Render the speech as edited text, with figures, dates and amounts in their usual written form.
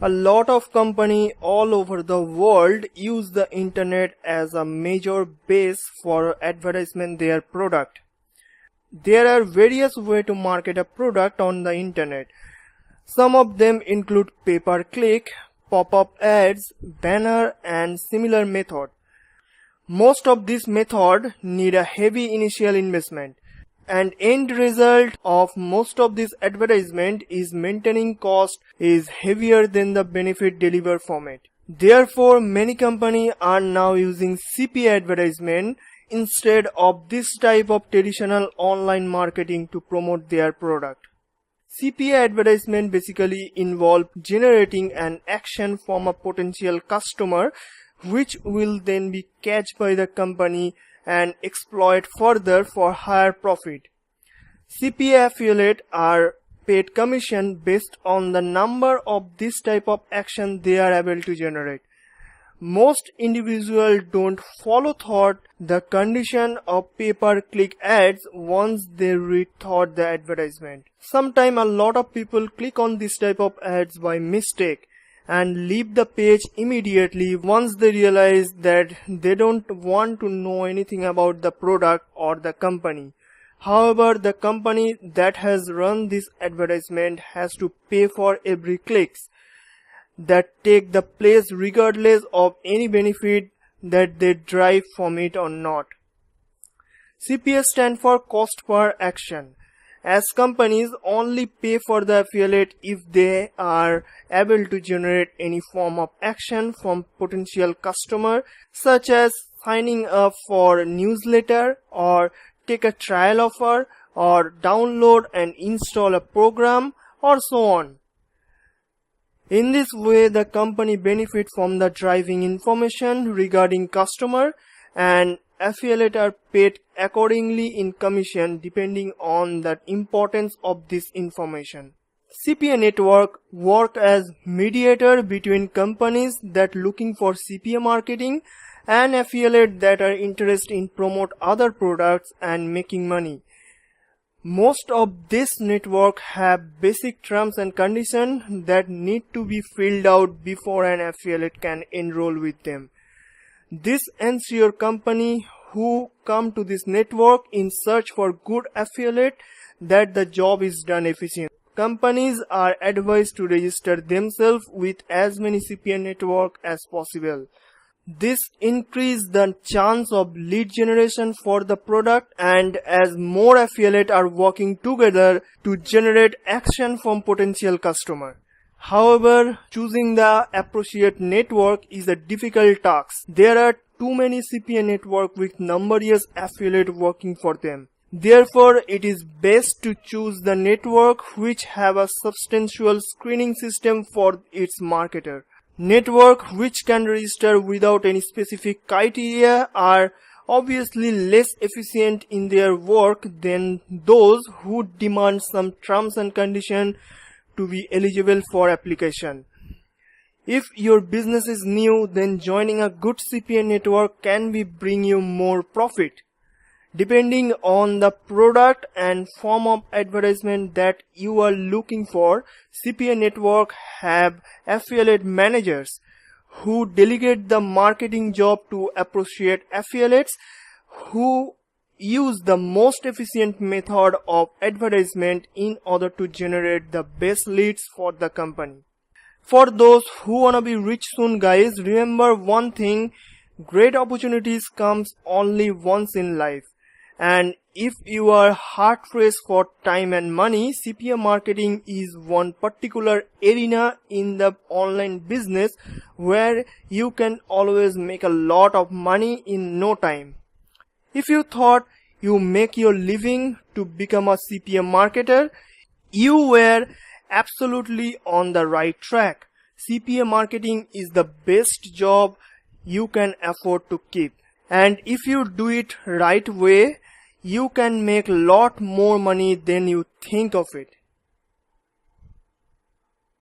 A lot of companies all over the world use the internet as a major base for advertisement their product. There are various ways to market a product on the internet. Some of them include pay-per-click, pop-up ads, banner, and similar method. Most of these methods need a heavy initial investment, and end result of most of this advertisement is maintaining cost is heavier than the benefit delivered from it. Therefore, many companies are now using CPA advertisement instead of this type of traditional online marketing to promote their product. CPA advertisement basically involve generating an action from a potential customer which will then be catched by the company and exploit further for higher profit. CPA affiliates are paid commission based on the number of this type of action they are able to generate. Most individuals don't follow through the condition of pay-per-click ads once they read through the advertisement. Sometimes a lot of people click on this type of ads by mistake and leave the page immediately once they realize that they don't want to know anything about the product or the company. However, the company that has run this advertisement has to pay for every clicks that take the place regardless of any benefit that they derive from it or not. CPA stands for cost per action, as companies only pay for the affiliate if they are able to generate any form of action from potential customer, such as signing up for a newsletter or take a trial offer or download and install a program or so on. In this way, the company benefits from the driving information regarding customer, and affiliates are paid accordingly in commission depending on the importance of this information. CPA network work as mediator between companies that looking for CPA marketing and affiliates that are interested in promote other products and making money. Most of this network have basic terms and conditions that need to be filled out before an affiliate can enroll with them. This ensures company who come to this network in search for good affiliate that the job is done efficiently. Companies are advised to register themselves with as many CPA networks as possible. This increases the chance of lead generation for the product, and as more affiliates are working together to generate action from potential customer. However, choosing the appropriate network is a difficult task. There are too many CPA networks with numerous affiliates working for them. Therefore, it is best to choose the network which have a substantial screening system for its marketer. Network which can register without any specific criteria are obviously less efficient in their work than those who demand some terms and conditions to be eligible for application. If your business is new, then joining a good CPA network can bring you more profit. Depending on the product and form of advertisement that you are looking for, CPA network have affiliate managers who delegate the marketing job to appropriate affiliates who use the most efficient method of advertisement in order to generate the best leads for the company. For those who wanna be rich soon, guys, remember one thing: great opportunities comes only once in life. And if you are hard pressed for time and money, CPA marketing is one particular arena in the online business where you can always make a lot of money in no time. If you thought you make your living to become a CPA marketer, you were absolutely on the right track. CPA marketing is the best job you can afford to keep. And if you do it right way, you can make a lot more money than you think of it.